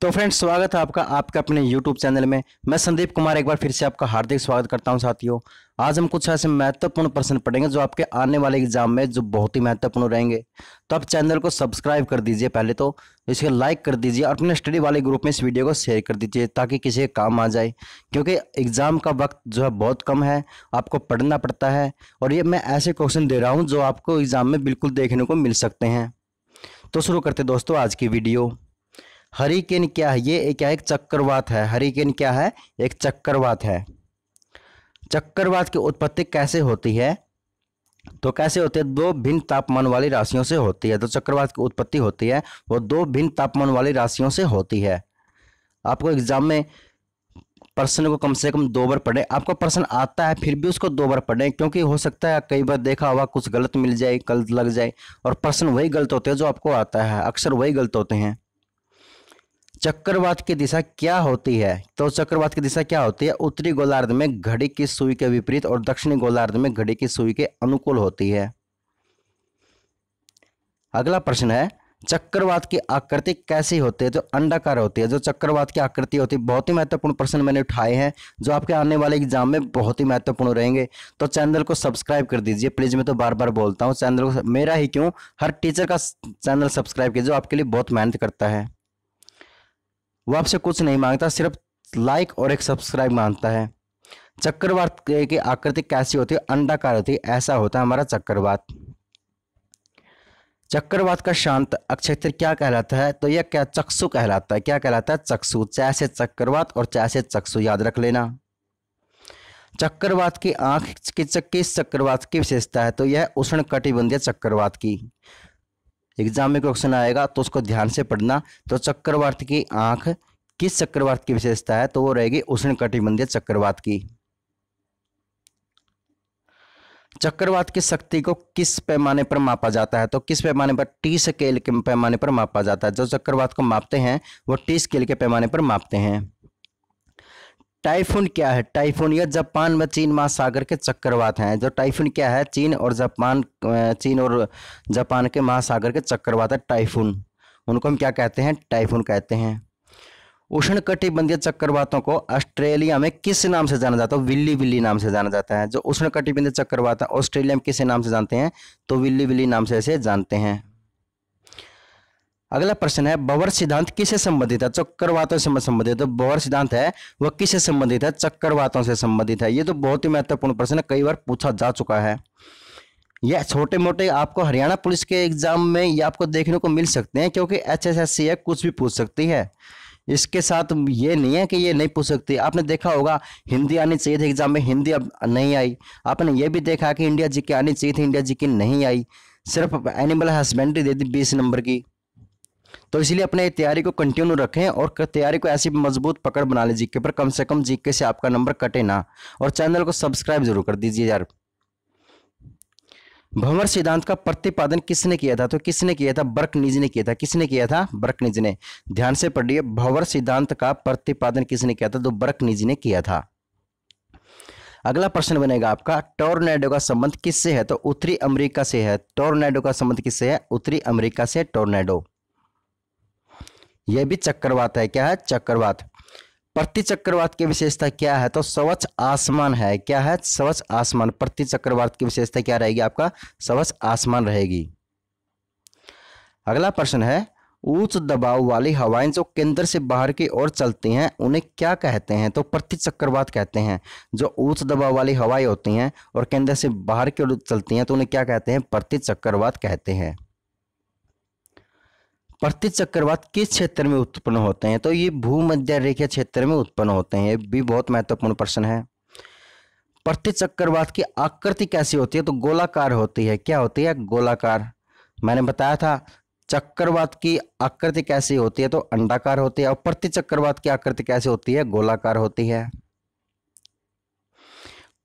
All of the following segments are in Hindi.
तो फ्रेंड्स, स्वागत है आपका आपके अपने YouTube चैनल में। मैं संदीप कुमार एक बार फिर से आपका हार्दिक स्वागत करता हूं। साथियों, आज हम कुछ ऐसे महत्वपूर्ण प्रश्न पढ़ेंगे जो आपके आने वाले एग्जाम में जो बहुत ही महत्वपूर्ण रहेंगे। तो आप चैनल को सब्सक्राइब कर दीजिए, पहले तो इसे लाइक कर दीजिए और अपने स्टडी वाले ग्रुप में इस वीडियो को शेयर कर दीजिए ताकि किसी के काम आ जाए, क्योंकि एग्जाम का वक्त जो है बहुत कम है, आपको पढ़ना पड़ता है। और ये मैं ऐसे क्वेश्चन दे रहा हूँ जो आपको एग्जाम में बिल्कुल देखने को मिल सकते हैं। तो शुरू करते दोस्तों आज की वीडियो। हरिकेन क्या है? ये क्या है? एक चक्रवात है। हरिकेन क्या है? एक चक्रवात है। चक्रवात की उत्पत्ति कैसे होती है? तो कैसे होती है? दो भिन्न तापमान वाली राशियों से होती है। तो चक्रवात की उत्पत्ति होती है वो दो भिन्न तापमान वाली राशियों से होती है। आपको एग्जाम में प्रश्न को कम से कम 2 बार पढ़ें। आपको प्रश्न आता है फिर भी उसको 2 बार पढ़ें, क्योंकि हो सकता है कई बार देखा होगा कुछ गलत मिल जाए, गलत लग जाए, और प्रश्न वही गलत होते हैं जो आपको आता है, अक्सर वही गलत होते हैं। चक्रवात की दिशा क्या होती है? तो चक्रवात की दिशा क्या होती है? उत्तरी गोलार्ध में घड़ी की सुई के विपरीत और दक्षिणी गोलार्ध में घड़ी की सुई के अनुकूल होती है। अगला प्रश्न है, चक्रवात की आकृति कैसी होती है? तो अंडाकार होती है। जो चक्रवात की आकृति होती है, बहुत ही महत्वपूर्ण प्रश्न मैंने उठाए हैं जो आपके आने वाले एग्जाम में बहुत ही महत्वपूर्ण रहेंगे। तो चैनल को सब्सक्राइब कर दीजिए प्लीज। मैं तो बार बार बोलता हूँ, चैनल को, मेरा ही क्यों, हर टीचर का चैनल सब्सक्राइब कीजिए जो आपके लिए बहुत मेहनत करता है। वो आपसे कुछ नहीं मांगता, सिर्फ लाइक और एक सब्सक्राइब मांगता है। चक्रवात की आकृति कैसी होती है? अंडाकार होती है। ऐसा होता है हमारा चक्रवात। चक्रवात का शांत अक्षेत्र क्या कहलाता है? तो यह क्या चक्षु कहलाता है। क्या कहलाता है? चक्षु। च से चक्रवात और च से चक्षु, याद रख लेना। चक्रवात की आंख किस चक्रवात की विशेषता है? तो यह उष्ण कटिबंधीय चक्रवात की। एग्जाम में क्वेश्चन आएगा तो उसको ध्यान से पढ़ना। तो चक्रवात की आंख किस चक्रवात की विशेषता है? तो वो रहेगी उष्ण कटिबंधीय चक्रवात की। चक्रवात की शक्ति को किस पैमाने पर मापा जाता है? तो किस पैमाने पर? टी स्केल के पैमाने पर मापा जाता है। जो चक्रवात को मापते हैं वो टी स्केल के पैमाने पर मापते हैं। टाइफून क्या है? टाइफून यह जापान में चीन महासागर के चक्रवात हैं। जो टाइफून क्या है? चीन और जापान के महासागर के चक्रवात है टाइफून। उनको हम क्या कहते हैं? टाइफून कहते हैं। उष्णकटिबंधीय चक्रवातों को ऑस्ट्रेलिया में किस नाम से जाना जाता है? विल्ली विल्ली नाम से जाना जाता है। जो उष्णकटिबंधीय चक्रवात है ऑस्ट्रेलिया में किस नाम से जानते हैं? तो विल्ली विल्ली नाम से इसे जानते हैं। अगला प्रश्न है, बोहर सिद्धांत किससे संबंधित है? चक्रवातों से संबंधित। तो बोहर सिद्धांत है वह किससे संबंधित है? चक्रवातों से संबंधित है। ये तो बहुत ही महत्वपूर्ण प्रश्न है, कई बार पूछा जा चुका है। यह छोटे मोटे आपको हरियाणा पुलिस के एग्जाम में ये आपको देखने को मिल सकते हैं, क्योंकि HSSC है, कुछ भी पूछ सकती है। इसके साथ ये नहीं है कि ये नहीं पूछ सकती। आपने देखा होगा हिंदी आनी चाहिए थी एग्जाम में, हिंदी अब नहीं आई। आपने ये भी देखा कि इंडिया जीके आनी चाहिए थी, इंडिया जीके नहीं आई। सिर्फ एनिमल हस्बेंड्री दे दी 20 नंबर की। तो इसलिए अपने तैयारी को कंटिन्यू रखें और तैयारी को ऐसी मजबूत पकड़ बना ले जीके पर, कम से कम जीके से आपका नंबर कटे ना। और चैनल को सब्सक्राइब जरूर कर दीजिए यार। भंवर सिद्धांत का प्रतिपादन किसने किया था? तो किसने किया था? बर्कनीज ने किया था। किसने किया था? बर्कनीज ने। ध्यान से पढ़िए, भंवर सिद्धांत का प्रतिपादन किसने किया था? तो बर्कनीज ने किया था। अगला प्रश्न बनेगा आपका, टोर्नेडो का संबंध किससे है? तो उत्तरी अमेरिका से है। टोर्नेडो का संबंध किससे है? उत्तरी अमेरिका से। टोर्नेडो यह भी चक्रवात है। क्या है? चक्रवात। प्रति चक्रवात की विशेषता क्या है? तो स्वच्छ आसमान है। क्या है? स्वच्छ आसमान। प्रति चक्रवात की विशेषता क्या रहेगी आपका? स्वच्छ आसमान रहेगी। अगला प्रश्न है, उच्च दबाव वाली हवाएं जो केंद्र से बाहर की ओर चलती हैं उन्हें क्या कहते हैं? तो प्रति चक्रवात कहते हैं। जो उच्च दबाव वाली हवाएं होती हैं और केंद्र से बाहर की ओर चलती हैं तो उन्हें क्या कहते हैं? प्रति चक्रवात कहते हैं। प्रति चक्रवात किस क्षेत्र में उत्पन्न होते हैं? तो ये भूमध्य रेखीय क्षेत्र में उत्पन्न होते हैं। ये भी बहुत महत्वपूर्ण प्रश्न है। प्रति चक्रवात की आकृति कैसी होती है? तो गोलाकार होती है। क्या होती है? गोलाकार। मैंने बताया था चक्रवात की आकृति कैसी होती है? तो अंडाकार होती है। और प्रति चक्रवात की आकृति कैसी होती है? गोलाकार होती है।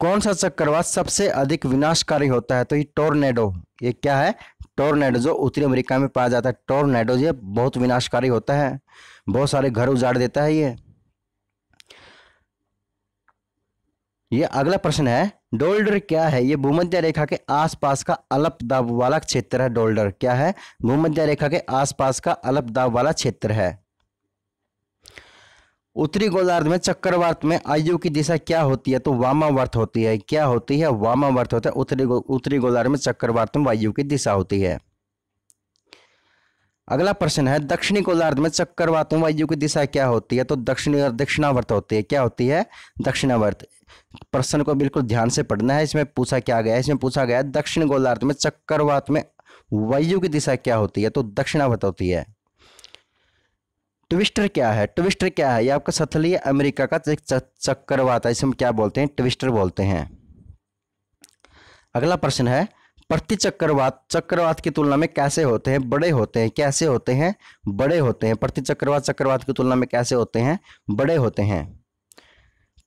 कौन सा चक्रवात सबसे अधिक विनाशकारी होता है? तो ये टोर्नेडो। ये क्या है? टोर्नेडो, जो उत्तरी अमेरिका में पाया जाता है। टोर्नेडो ये बहुत विनाशकारी होता है, बहुत सारे घर उजाड़ देता है ये अगला प्रश्न है, डोल्डर क्या है? ये भूमध्य रेखा के आसपास का अल्प दाब वाला क्षेत्र है। डोल्डर क्या है? भूमध्य रेखा के आसपास का अल्प दाब वाला क्षेत्र है। उत्तरी गोलार्ध में चक्रवात में वायु की दिशा क्या होती है? तो वामावर्त होती है। क्या होती है? वामावर्त होता है। उत्तरी गोलार्ध में चक्रवात में वायु की दिशा होती है। अगला प्रश्न है, दक्षिणी गोलार्ध में चक्रवात में वायु की दिशा क्या होती है? तो दक्षिणावर्त होती है। क्या होती है? दक्षिणावर्त। प्रश्न को बिल्कुल ध्यान से पढ़ना है। इसमें पूछा क्या गया है? इसमें पूछा गया है दक्षिण गोलार्ध में चक्रवात में वायु की दिशा क्या होती है? तो दक्षिणावर्त होती है। ट्विस्टर क्या है? ट्विस्टर क्या है? ये आपका सथलीय अमेरिका का चक्रवात है। इसे हम क्या बोलते हैं? ट्विस्टर बोलते हैं। अगला प्रश्न है, प्रति चक्रवात की तुलना में कैसे होते हैं? बड़े होते हैं। कैसे होते हैं? बड़े होते हैं। प्रति चक्रवात की तुलना में कैसे होते हैं? बड़े होते हैं।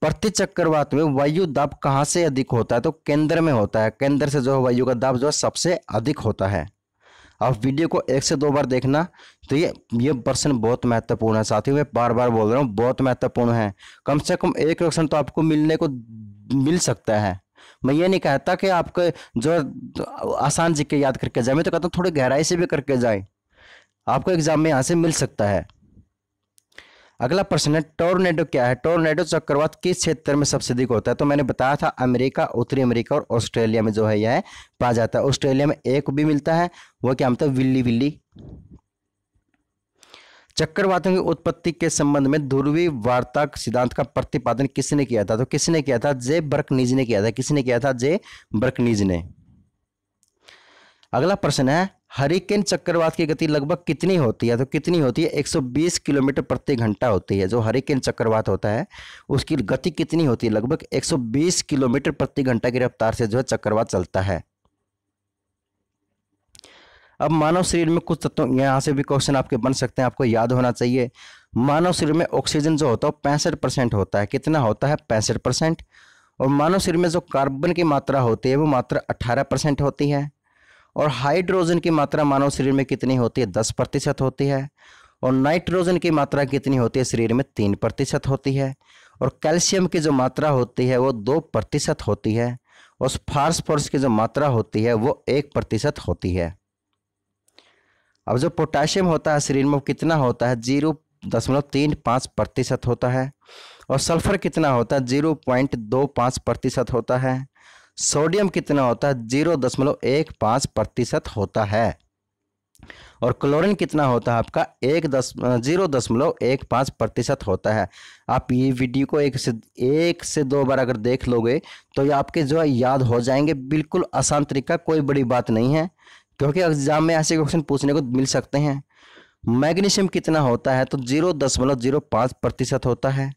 प्रति चक्रवात में वायु दाब कहाँ से अधिक होता है? तो केंद्र में होता है। केंद्र से जो है वायु का दाब जो है सबसे अधिक होता है। आप वीडियो को 1 से 2 बार देखना। तो ये प्रश्न बहुत महत्वपूर्ण है साथियों। मैं बार बार बोल रहा हूँ, बहुत महत्वपूर्ण है। कम से कम एक क्वेश्चन तो आपको मिल सकता है। मैं ये नहीं कहता कि आपको जो आसान जी के याद करके जाए, मैं तो कहता हूँ थोड़ी गहराई से भी करके जाए, आपको एग्जाम में यहाँ से मिल सकता है। अगला प्रश्न है, टोर्नेडो क्या है? टोर्नेडो चक्रवात किस क्षेत्र में सबसे अधिक होता है? तो मैंने बताया था अमेरिका, उत्तरी अमेरिका और ऑस्ट्रेलिया में जो है यह पाया जाता है। ऑस्ट्रेलिया में एक भी मिलता है, वो क्या मतलब विल्ली विल्ली। चक्रवातों की उत्पत्ति के संबंध में ध्रुवीय वार्ता सिद्धांत का प्रतिपादन किसने किया था? तो किसने किया था? जे बर्कनीज ने किया था। किसने किया था? जे बर्कनीज ने। अगला प्रश्न है, हरिकेन चक्रवात की गति लगभग कितनी होती है? तो कितनी होती है? 120 किलोमीटर प्रति घंटा होती है। जो हरिकेन चक्रवात होता है उसकी गति कितनी होती है? लगभग 120 किलोमीटर प्रति घंटा की रफ्तार से जो है चक्रवात चलता है। अब मानव शरीर में कुछ तत्वों, यहाँ से भी क्वेश्चन आपके बन सकते हैं, आपको याद होना चाहिए। मानव शरीर में ऑक्सीजन जो होता है 65% होता है। कितना होता है? 65%। और मानव शरीर में जो कार्बन की मात्रा होती है वो मात्रा 18% होती है। और हाइड्रोजन की मात्रा मानव शरीर में कितनी होती है? 10% होती है। और नाइट्रोजन की मात्रा कितनी होती है शरीर में? 3% होती है। और कैल्शियम की जो मात्रा होती है वो 2% होती है। और फास्फोरस की जो मात्रा होती है वो 1% होती है। अब जो पोटाशियम होता है शरीर में वो कितना होता है? 0.35% होता है। और सल्फर कितना होता है? 0.25% होता है। सोडियम कितना होता है? 0.15% होता है। और क्लोरीन कितना होता है आपका? 0.15% होता है। आप ये वीडियो को एक से 2 बार अगर देख लोगे तो ये आपके जो है याद हो जाएंगे। बिल्कुल आसान तरीका, कोई बड़ी बात नहीं है, क्योंकि एग्जाम में ऐसे क्वेश्चन पूछने को मिल सकते हैं। मैग्नीशियम कितना होता है? तो 0.05% होता है।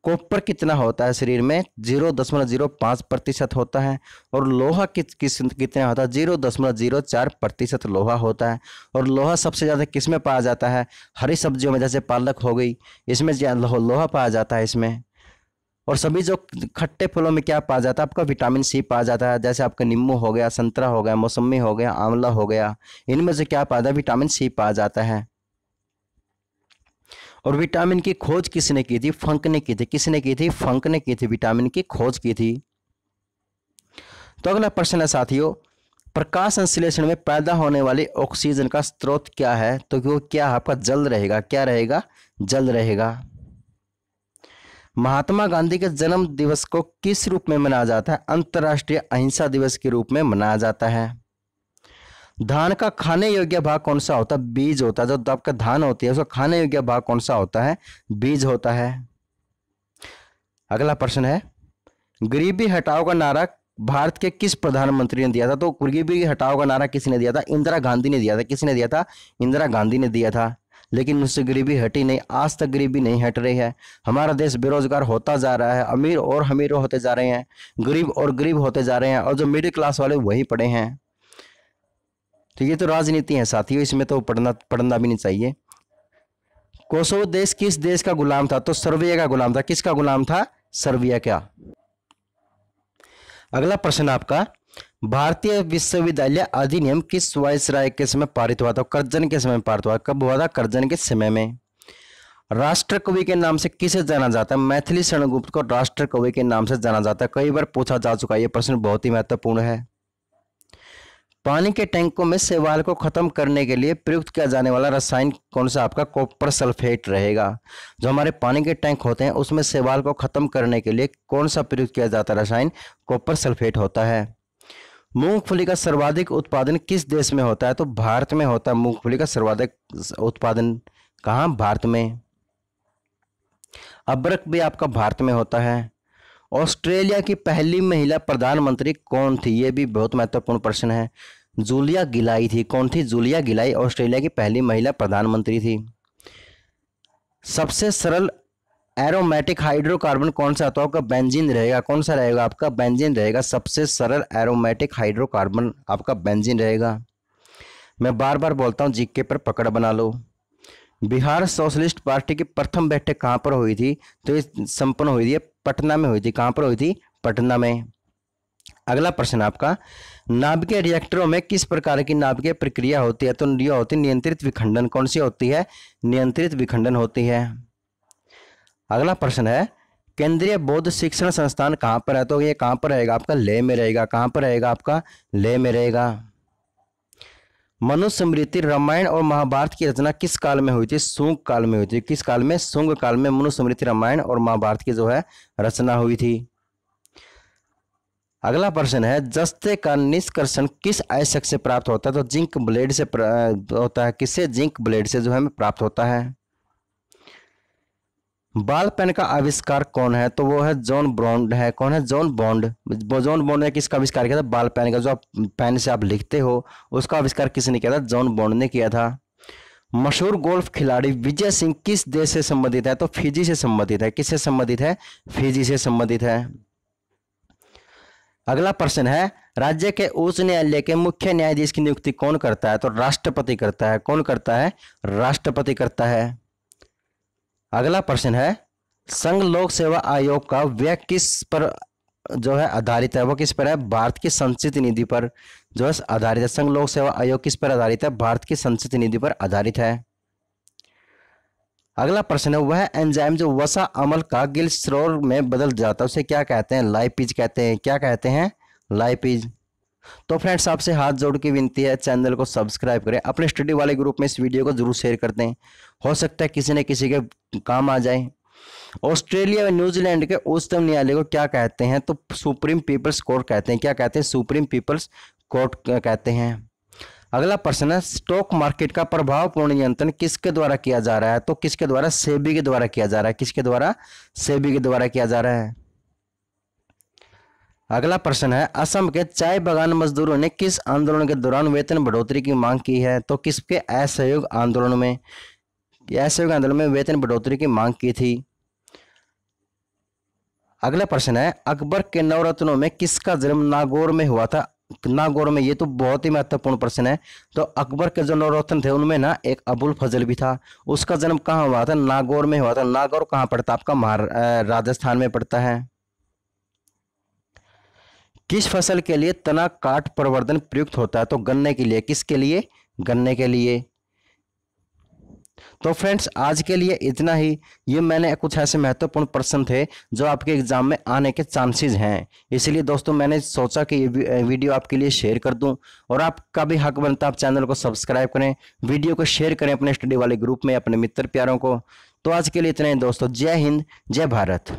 कॉपर कितना होता है शरीर में? 0.05% होता है। और लोहा कितना होता है? 0.04% लोहा होता है। और लोहा सबसे ज़्यादा किस में पाया जाता है? हरी सब्जियों में, जैसे पालक हो गई, इसमें लोहा पाया जाता है इसमें। और सभी जो खट्टे फलों में क्या पाया जाता है? आपका विटामिन सी पाया जाता है। जैसे आपका नींबू हो गया, संतरा हो गया, मौसमी हो गया, आंवला हो गया, इनमें से क्या पाया जाता है? विटामिन सी पाया जाता है। और विटामिन की खोज किसने की थी? फंक ने की थी। किसने की थी? फंक ने की थी, विटामिन की खोज की थी। तो अगला प्रश्न है साथियों, प्रकाश संश्लेषण में पैदा होने वाली ऑक्सीजन का स्रोत क्या है? तो वो क्या आपका जल रहेगा। क्या रहेगा? जल रहेगा। महात्मा गांधी के जन्म दिवस को किस रूप में मनाया जाता है? अंतर्राष्ट्रीय अहिंसा दिवस के रूप में मनाया जाता है। धान का खाने योग्य भाग कौन सा होता है? बीज होता है। जो आपका धान होती है उसका खाने योग्य भाग कौन सा होता है? बीज होता है। अगला प्रश्न है, गरीबी हटाओ का नारा भारत के किस प्रधानमंत्री ने दिया था? तो गरीबी हटाओ का नारा किसने दिया था? इंदिरा गांधी ने दिया था। किसने दिया था? इंदिरा गांधी ने दिया था। लेकिन उससे गरीबी हटी नहीं, आज तक गरीबी नहीं हट रही है। हमारा देश बेरोजगार होता जा रहा है, अमीर और अमीर होते जा रहे हैं, गरीब और गरीब होते जा रहे हैं, और जो मिडिल क्लास वाले वही पड़े हैं। तो ये तो राजनीति है साथियों, इसमें तो पढ़ना भी नहीं चाहिए। कोसोवो देश किस देश का गुलाम था? तो सर्बिया का गुलाम था। किसका गुलाम था? सर्बिया का। अगला प्रश्न आपका, भारतीय विश्वविद्यालय अधिनियम किस वायसराय के समय पारित हुआ था? कर्जन के समय पारित हुआ। कब हुआ था? कर्जन के समय में। राष्ट्र कवि के नाम से किसे जाना जाता है? मैथिली शरण गुप्त को राष्ट्र कवि के नाम से जाना जाता है। कई बार पूछा जा चुका है, यह प्रश्न बहुत ही महत्वपूर्ण है। पानी के टैंकों में शैवाल को खत्म करने के लिए प्रयुक्त किया जाने वाला रसायन कौन सा? आपका कॉपर सल्फेट रहेगा। जो हमारे पानी के टैंक होते हैं उसमें शैवाल को खत्म करने के लिए कौन सा प्रयुक्त किया जाता है रसायन? कॉपर सल्फेट होता है। मूंगफली का सर्वाधिक उत्पादन किस देश में होता है? तो भारत में होता है मूंगफली का सर्वाधिक उत्पादन। कहाँ? भारत में। अदरक भी आपका भारत में होता है। ऑस्ट्रेलिया की पहली महिला प्रधानमंत्री कौन थी? ये भी बहुत महत्वपूर्ण प्रश्न है। जूलिया गिलाई थी। कौन थी? जूलिया गिलाई ऑस्ट्रेलिया की पहली महिला प्रधानमंत्री थी। सबसे सरल एरोमेटिक हाइड्रोकार्बन कौन सा? तो आपका बेंजीन रहेगा। कौन सा रहेगा? आपका बेंजीन रहेगा। सबसे सरल एरोमेटिक हाइड्रोकार्बन आपका बेंजीन रहेगा। मैं बार बार बोलता हूँ, जीके पर पकड़ बना लो। बिहार सोशलिस्ट पार्टी की प्रथम बैठक कहाँ पर हुई थी? तो ये संपन्न हुई थी पटना में हुई थी। कहाँ पर हुई थी? पटना में। अगला प्रश्न आपका, नाभिकीय रिएक्टरों में किस प्रकार की नाभिकीय प्रक्रिया होती है? तो ये होती है नियंत्रित विखंडन। कौन सी होती है? नियंत्रित विखंडन होती है। अगला प्रश्न है, केंद्रीय बौद्ध शिक्षण संस्थान कहाँ पर है? तो ये कहाँ पर रहेगा? आपका लेह में रहेगा। कहाँ पर रहेगा? आपका लेह में रहेगा। मनुस्मृति रामायण और महाभारत की रचना किस काल में हुई थी? शुंग काल में हुई थी। किस काल में? शुंग काल में मनुस्मृति रामायण और महाभारत की जो है रचना हुई थी। अगला प्रश्न है, जस्ते का निष्कर्षण किस अयस्क से प्राप्त होता है? तो जिंक ब्लेड से होता है। किससे? जिंक ब्लेड से जो है प्राप्त होता है। बॉल पेन का आविष्कार कौन है? तो वो है जॉन बॉन्ड है। कौन है? John bond. जॉन बॉन्ड ने किसका आविष्कार किया था? बॉल पेन का। जो आप पेन से आप लिखते हो उसका आविष्कार किसने किया था? जॉन बॉन्ड ने किया था। मशहूर गोल्फ खिलाड़ी विजय सिंह किस देश से संबंधित है? तो फिजी से संबंधित है। किससे संबंधित है? फिजी से संबंधित है। अगला प्रश्न है, राज्य के उच्च न्यायालय के मुख्य न्यायाधीश की नियुक्ति कौन करता है? तो राष्ट्रपति करता है। कौन करता है? राष्ट्रपति करता है। अगला प्रश्न है, संघ लोक सेवा आयोग का व्यय किस पर जो है आधारित है? वो किस पर है? भारत की संचित निधि पर जो है आधारित है। संघ लोक सेवा आयोग किस पर आधारित है? भारत की संचित निधि पर आधारित है। अगला प्रश्न है, वह एंजाइम जो वसा अम्ल का ग्लिसरॉल में बदल जाता है उसे क्या कहते हैं? लाइपिज कहते हैं। क्या कहते हैं? लाइपिज। तो फ्रेंड्स, आपसे हाथ जोड़ के विनती है, चैनल को सब्सक्राइब करें, अपने स्टडी वाले ग्रुप में इस वीडियो को जरूर शेयर कर दें। हो सकता है किसी न किसी के काम आ जाए। ऑस्ट्रेलिया व न्यूजीलैंड के उच्चतम न्यायालय को क्या कहते हैं? तो सुप्रीम पीपल्स कोर्ट कहते हैं। क्या कहते हैं? सुप्रीम पीपल्स कोर्ट कहते हैं। अगला प्रश्न है, स्टॉक मार्केट का प्रभावपूर्ण नियंत्रण किसके द्वारा किया जा रहा है? तो किसके द्वारा? सेबी के द्वारा किया जा रहा है। किसके द्वारा? सेबी के द्वारा किया जा रहा है। अगला प्रश्न है, असम के चाय बागान मजदूरों ने किस आंदोलन के दौरान वेतन बढ़ोतरी की मांग की है? तो किसके? असहयोग आंदोलन में। असहयोग आंदोलन में वेतन बढ़ोतरी की मांग की थी। अगला प्रश्न है, अकबर के नवरत्नों में किसका जन्म नागौर में हुआ था? नागौर में। ये तो बहुत ही महत्वपूर्ण प्रश्न है। तो अकबर के जो नवरत्न थे उनमें ना एक अबुल फजल भी था। उसका जन्म कहाँ हुआ था? नागौर में हुआ था। नागौर कहाँ पड़ता है? आपका राजस्थान में पड़ता है। किस फसल के लिए तना काट प्रवर्धन प्रयुक्त होता है? तो गन्ने के लिए। किसके लिए? गन्ने के लिए। तो फ्रेंड्स, आज के लिए इतना ही। ये मैंने कुछ ऐसे महत्वपूर्ण प्रश्न थे जो आपके एग्जाम में आने के चांसेस हैं, इसलिए दोस्तों मैंने सोचा कि ये वीडियो आपके लिए शेयर कर दूं। और आपका भी हक बनता है, आप चैनल को सब्सक्राइब करें, वीडियो को शेयर करें अपने स्टडी वाले ग्रुप में अपने मित्र प्यारों को। तो आज के लिए इतना ही दोस्तों। जय हिंद, जय भारत।